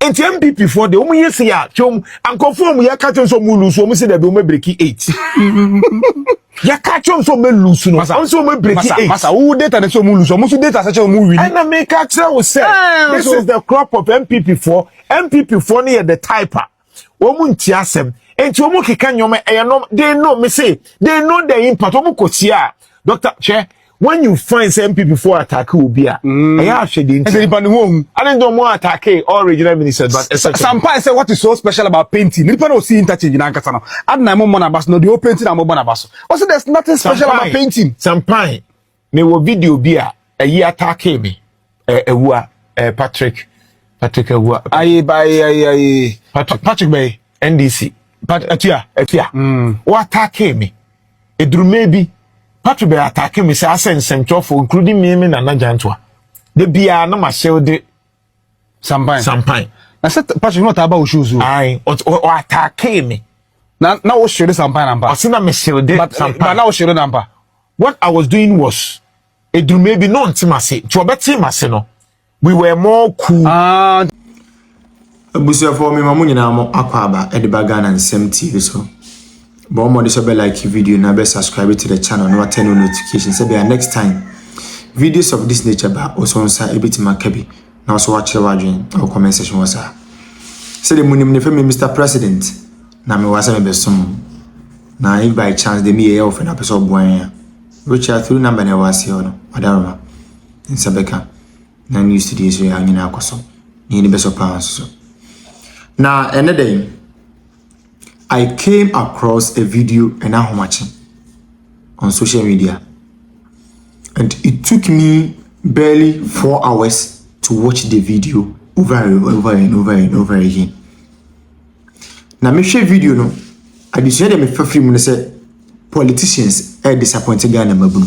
enti MPP for the omu yesi ya chom ankofo ya ka chom so mu lose omu se da be omu break 8 ya ka chom so me lose no so omu break 8 masa who data so mu lose omu so data say omu win and I make actually we say this is the crop of MPP for near the typer omu nti asem enti omu keka nyoma no they know me say they know the impact omu kosia Dr. Che when you find some people for attack will be I actually didn't say I didn't know more attack all regional ministers but some part say what is so special about painting you don't see interchange in Ankara now add na mo na baso no the painting na mo na baso also there's nothing special about painting some pine me wo video bi a yi attack me ewua Patrick ewua Patrick Bay NDC Atia wo attack me eduru maybe Patrick be attacking me say asensem for including me na Jantua. The bia na ma shield Sampine. I said Patrick not about shoes. Aye, or attacking me. Now we shield Sampine number. I see na me shield Sampine. But now shield number. What I was doing was it do maybe no intimacy. To better no. We were more cool. Abusia for me mamu nyina mo akwaba Edibagana and Sem TV so. But more this be like video na be subscribe to the channel and turn on notifications so be next time videos of this nature ba also on sa ebitima kabi na also watch the wadwen or comment section wasa say the munim ne femi Mr. President na me wasa me besom na if by chance de me e ofe na person boan which are through number na wase no adaroma in sabeka na news today so ya nyina akoso ni beso pa so na another I came across a video and I'm watching on social media, and it took me barely 4 hours to watch the video over and over again. Now, me share video no. I decided me for free. Me say politicians are disappointed Ghana mabunu.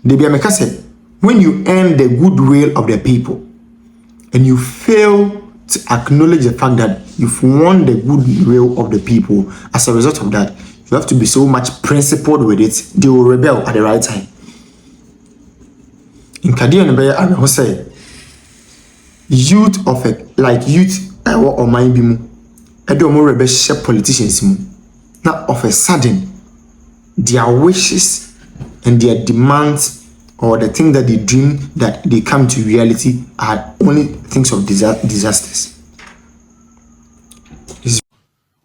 They be me say when you earn the goodwill of the people and you fail to acknowledge the fact that you've won the goodwill of the people, as a result of that, you have to be so much principled with it, they will rebel at the right time. In Kadia Nebe, I will say, youth of a, like youth or mind bimu, I don't more rebel politicians, not of a sudden, their wishes and their demands or the thing that they dream that they come to reality are only things of disasters.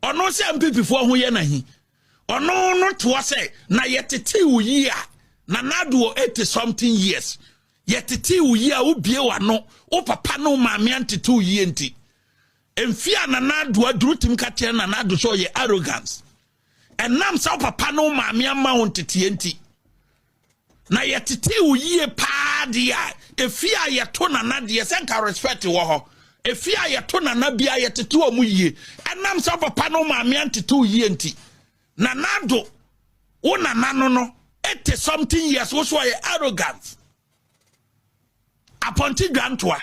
Ono se MPP for ho ye nahi. Ono no to say na yetete wo yi a na nado 80 something years. Yetete wo yi a wo bie wa no, wo papa no maame antete wo yi enti. Emfia na nado adrutim ka te na nado so ye arrogance. Enam sa papa no maame ama wo ntete enti. Na yetete wo yi pa dia efia ye to na na de senka respect wo ho efia ye to na na bia yetete wo mu yi enam so papa no ma me antete wo yi enti na nado wo na nano no 80 something years wo so ye arrogant aponti Jantua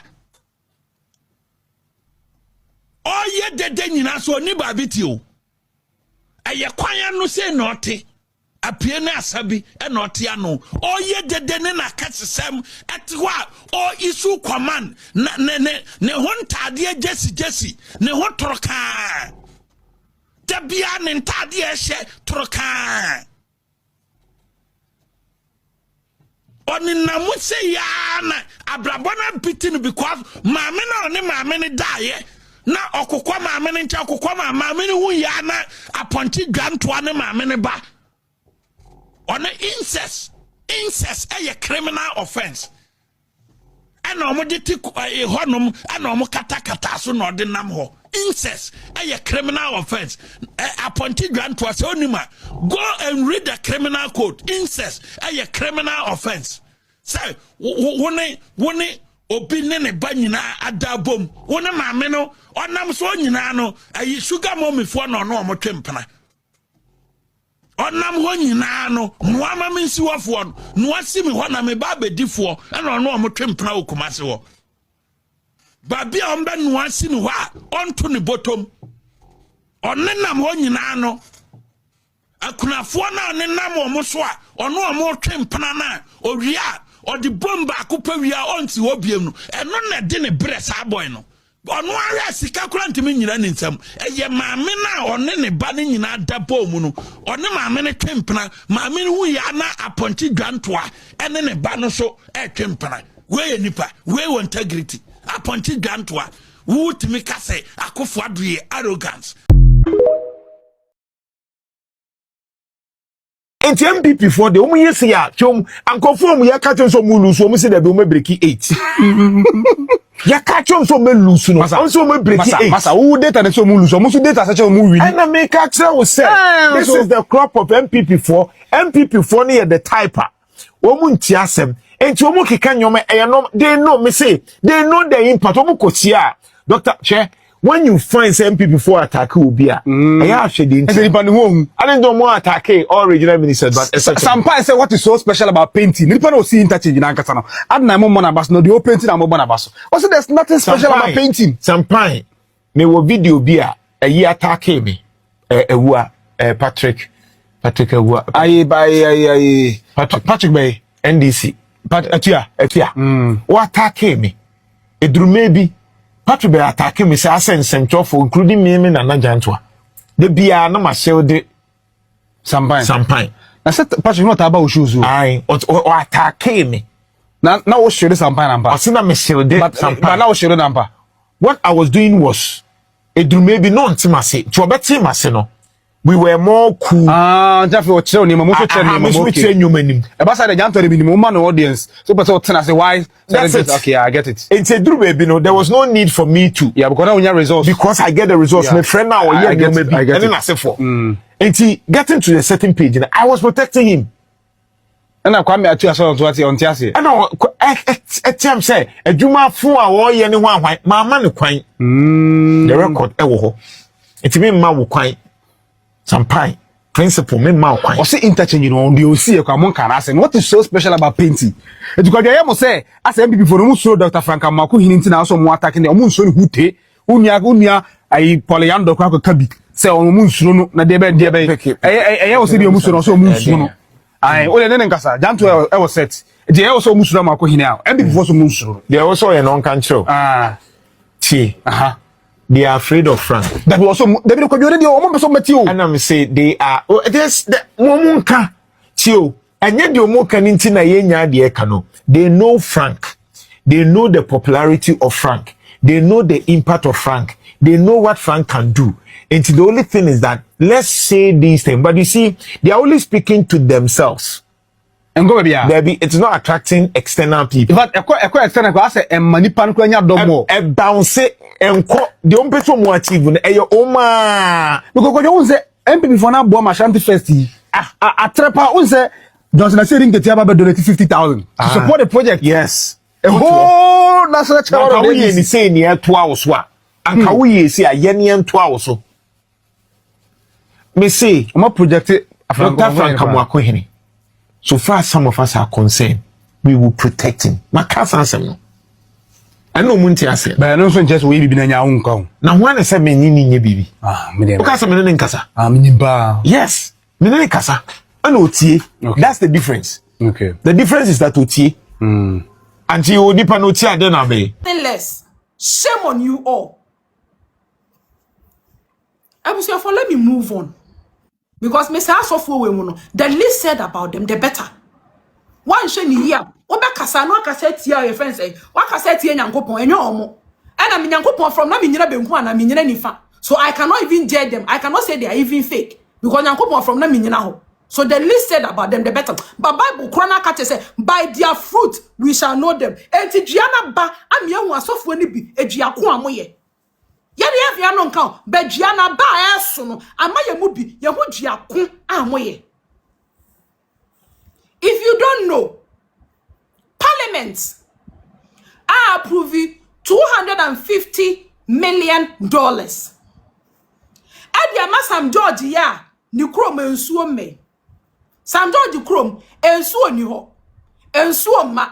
oye dede nyina so ni ba biti o eye kwan no se no te apie na asabi e no te ano oye dede ne na kasesem etwa o isu command ne hontade jesi ne ho toroka tabia ne ntade ehye toroka oni na muse ya na abrabona bitin because maame na ne maame ne dae na okokwa maame ne ncha okokwa maame ne hu ya na aponti Jantua ne maame ne ba on incest a criminal offense and omoditi honum and omokatakata so no de nam ho incest a criminal offense appointed Jantua so onima go and read the criminal code incest a criminal offense say woni obi ne ba nyina adabom woni maame no onam so nyina no ayi sugar mommy fo no omotwempena onam ho nyina no no ama mensi wofo no asimi ho na me ba bedifo na ono omotwempena okumase ho ba bia ombe no asimi ho a onto ne botom onenam ho nyina no akunafo na onenam omoso a ono omotwempena na owia odi bomba akupa wia onti ho biem no eno na de ne bre sa boy no ono ara sika kura ntimi nyina ne nsam eye maame na one ne ba ne nyina dapo mu no one maame ne twempena maame ne hu ya na aponti Jantua ene ne ba no so twempena we nipa we integrity aponti Jantua wo timi kase akofo adoye arrogance enti MPP for the omu yesi ya chom ankofo mu ya ka chom so mu lusu omu se da be omu breki 8 ya ka chom so me lusu no so omu breki 8 masa wo data na so mu lusu omu so data sa che omu win and make ka tell we say this is the crop of MPP for near the typer omu nti asem enti omu keka nyoma no they know me say they know the impact omu kosia Dr. Che when you find some MPP for attack will be I actually didn't I didn't know more attack all regional ministers but some part say what is so special about painting nipa no see interchange na nkasa no adna mo na baso no the painting na mo na baso also there's nothing special about painting some pine me wo video bi a yi attack me ewua Patrick ewua aye Patrick Bay NDC atia wo attack me edrume bi Patrick be attacking me say asensentro for including me na Jantua. The bia na ma shell de Sampine. Na say Patrick not about shoes. Aye, or attacking me. Na wo share Sampine number. I say na me shell de Sampine. But now share number. What I was doing was maybe no ntimase. To obeti mase no. We were more cool. Just for tell you, mo so tell you, mo okay. E ba say the Jantua be mo man audience. So person tell us why. That's it. Okay, I get it. It's a dru baby no. There was no need for me to. Yeah, because now we have results. Because I get the results. Yeah. My friend now I get maybe. And then I say for. And he getting to a certain page, and I was protecting him. And I come at you so on tiase. And I tell say a juma fu a wo ye ne ho ahwan ma ma ne kwan. The record e wo ho. It mean ma wo kwan. Sampine principle me ma kwan. O say interchange no on the OC e kwa mon kan ase. What is so special about painting? E because dey mo say as MPP for no so Dr. Frank Amako hininti na so mo attack ne o mo so ne hute. Unia ai polyando kwa kabi. Say o mo nsuro no na dey be eh o say dey o mo so no so o mo nsuro no. Ai o le ne nkasa Jantua e was set. Dey o so mo nsuro ma ko hinia. MPP for so mo nsuro. They also a non control. T. They are afraid of Frank. That was also they be ko already o mo so matio. And I'm say they are there's the momunka tio. Enye de omuka ninti na yenya de eka no. They know Frank. They know the popularity of Frank. They know the impact of Frank. They know what Frank can do. And the only thing is that let's say these things. But you see, they are only speaking to themselves. And go baby, it's not attracting external people. But external I say manipa no kwanya do more. E bounce enko the ompeso mo achieve e yo oma. Because you say MPP for na bo ma shanty first. Atrepa un say Johnson na say ring get aba donate 50,000 to support the project. Yes. A whole national charity we ni say ni eto a so a. Anka wo ye say aye ni ento a so. Me say, o ma project Dr. Frank Amako hini. So far as some of us are concerned, we will protect him. Makasa asem no. Eno munti ase. But no so just we bibi na nya unka. Na ho na se me ni nye bibi. Me dey. Because me ne nkasa. Me ni ba. Yes. Me ne nkasa. Ana otie. That's the difference. Okay. The difference is that otie. Anti odipa no otie ade na be. Less. Shame on you all. For let me move on. Because Mr. Asofo the least said about them, the better. One sheni here. Oba kasa no kasa tia your friends say. Wa kasa tia nyankopon enyo omo. And I'm nyankopon from na me nyina benku ana me nyina nifa. So I cannot even judge them. I cannot say they are even fake. Because nyankopon from na me nyina ho. So the least said about them, the better. But Bible Krona Kate say, by their fruit we shall know them. Enti Giana ba am ye hu asofo ni bi ejiako amoye. Yeri evi anon kan be Giana ba eso no amaye mu bi ye hu giako amoye. If you don't know, Parliament are approving $250 million. Adi Sam George ya ni krom ensuo me. Sam George krom ensuo ni ho. Ensuo ma.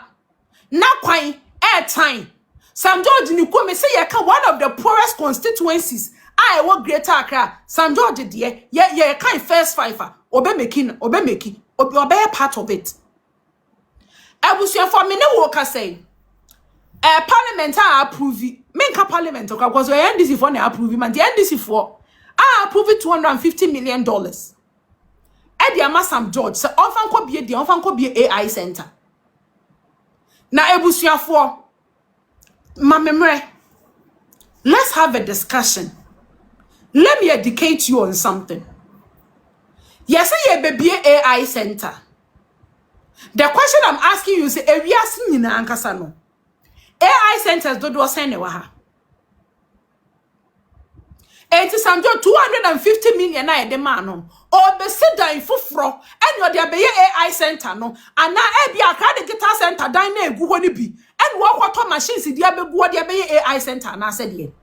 Na kwan airtime. Sam George ni krom say ye ka one of the poorest constituencies. I work Greater Accra. Sam George de ye kind first fiver. Obe part of it. Abusia for me ne woka say. Parliament approve it. Menka Parliament because we NDC for na approve man. The NDC for approve $250 million. Edi ama Sam George se onfan ko bie di onfan ko bie AI center. Na ebusuafo mamemre. Let's have a discussion. Let me educate you on something. Yes, ye baby AI center. The question I'm asking you is ewiase nyina ankasa no. AI centers do send ha. Enti Sam George 250 million na de man no. O be sit down fufro and you dey be AI center no. Ana e bia ka de guitar center dan na egu ho ni bi. And wo kwato machines dia begu de be AI center na se de.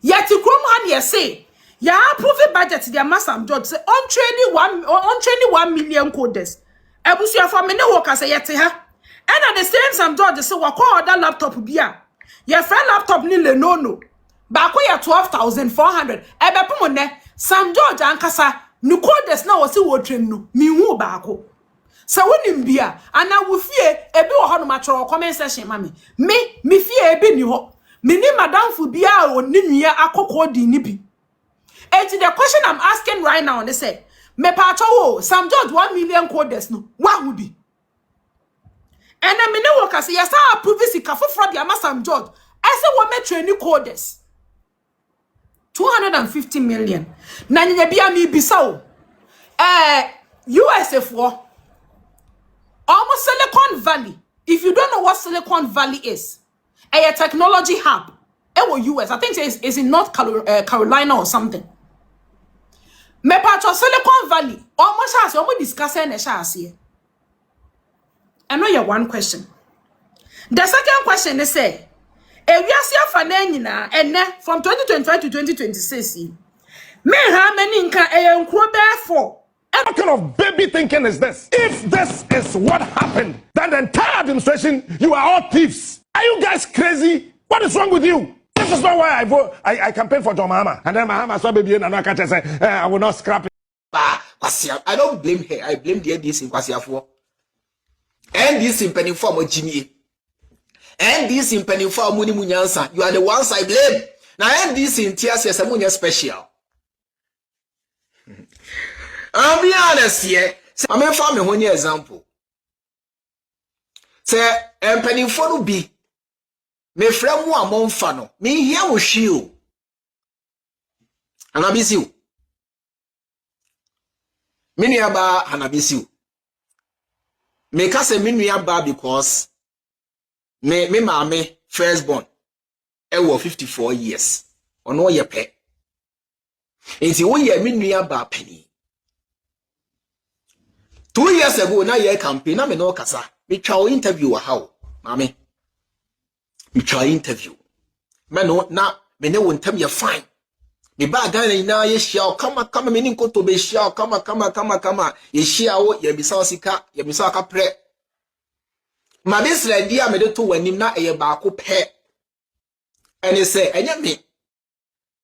Yet krom han ye say ya approve budget dia Sam George say on training 1 million coders. Ebusu for me ne wo ka say yet ha. And at the same Sam George say wa call that laptop bia. Your friend laptop ni Lenovo. Bako ya 12,400. Ebe pomo ne Sam George ankasa nu coders na wo si wo twem no. Mi hu bako. Se wonim bia ana wo fie ebi wo ho no ma tworo comment section ma me. Me fie ebi ni ho. Me ni madam fu bia o ni nua akokọ di ni bi. And the question I'm asking right now they say me pa wo Sam George 1 million coders no. Wa hu bi. And I mean, no workers, yes, I approve this. Fraud, the Sam George. I said, what me training coders 250 million. Nanya bia mi bisao. USF4 almost Silicon Valley. If you don't know what Silicon Valley is, a technology hub. US. I think it's in North Carolina or something. Me patro Silicon Valley almost has almost discussing a shas here. I know you one question. The second question is say, if you see a fanenina and from 2025 to 2026, me how many nka for? What kind of baby thinking is this? If this is what happened, then the entire administration, you are all thieves. Are you guys crazy? What is wrong with you? This is not why I vote. I campaign for John Mahama. And then Mahama saw baby and I can't say, I will not scrap it. I don't blame her. I blame the NDC in Kwasiafo. NDC in penny for Jimmy. NDC in penny for Muni Munyansa. You are the ones I blame. Now NDC in TSS Munya special. I'll be honest here. I'm a farmer one example. Say, and penny for be. Me friend mu amon fa no me hia wo hwi o anabisi o me nua ba anabisi o me ka se me nua ba because me maame first born e wo 54 years ono ye pe enti wo ye me nua ba pani 2 years ago na ye campaign na me no kasa me twa interview wa how maame you try interview. Mano na me ne wontem ye fine. Me ba Ghana na ye shia kama me ni nkoto be shia kama ye shia wo ye bisa sika ye bisa ka pre. Ma this lady a me de to wanim na eye ba ko pe. And he say enye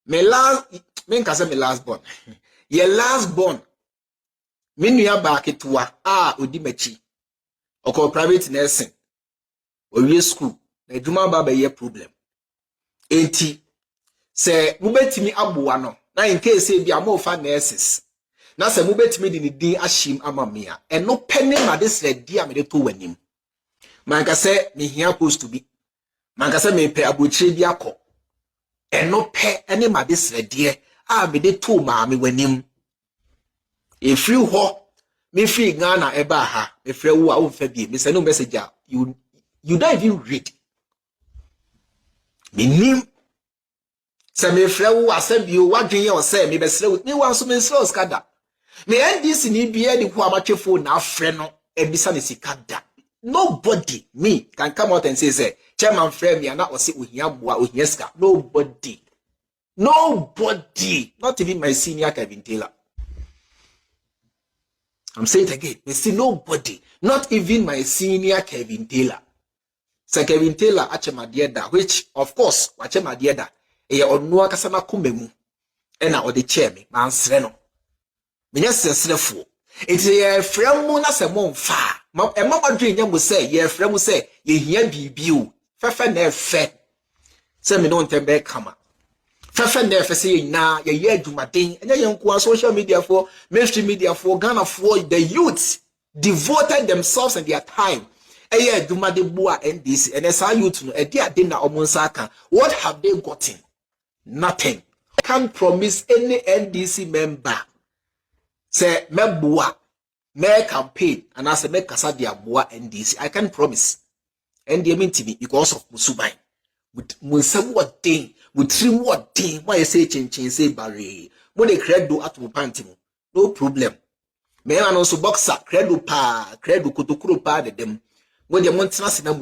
me last born. Ye last born. Me nua ba ketua odi machi. Oko private nursing. Owie school. Na djuma ba ye problem enti se mubetimi aboa no na in case e bia mo fa nurses na se mubetimi di ni din ahim amamia eno pene ma this lady a me de to wanim manka se me hia post to be manka se me pe abochire bi akọ eno pe ene ma this lady a me de to ma me wanim e free ho me free Ghana eba ha me free wo a wo fa bi me se no message you don't even read. Minim se me frewu asebio wadwen ye o se me besrewu me wanso me srewu skada me NDC ni bia di ko amatwefo na afre no ebisa ne sikada nobody me can come out and say chairman frame me na o se ohia boa ohia ska nobody not even my senior Kevin Taylor. I'm saying it again, me see nobody, not even my senior Kevin Taylor. So Kevin Taylor achema dieda, which of course achema dieda eye onu akasa na komemu ena ode chair me mansre no. Me nyesesrefo. Enti ye frem mu na se mo mfa mama dream ya mo say ye frɛ mo say ye hia bibi o fefe na efe say me no ntembe kama fefe na efe say na ye adwumaden enya ye nko social media for mainstream media for Ghana for the youth devoted themselves and their time adwumade boa NDC and esa youth no edi ade na omonsa aka what have they gotten? Nothing. Can't promise any NDC member say meboa me campaign and as me kasa dia boa NDC. I can't promise. NDC mean to me because of musubai. With munsam what thing, with trim what thing, why you say chin say barre. Mo de credo at mo panty mo. No problem. Me also boxer credo pa, credo kotokuro pa de dem. Mo de montana sina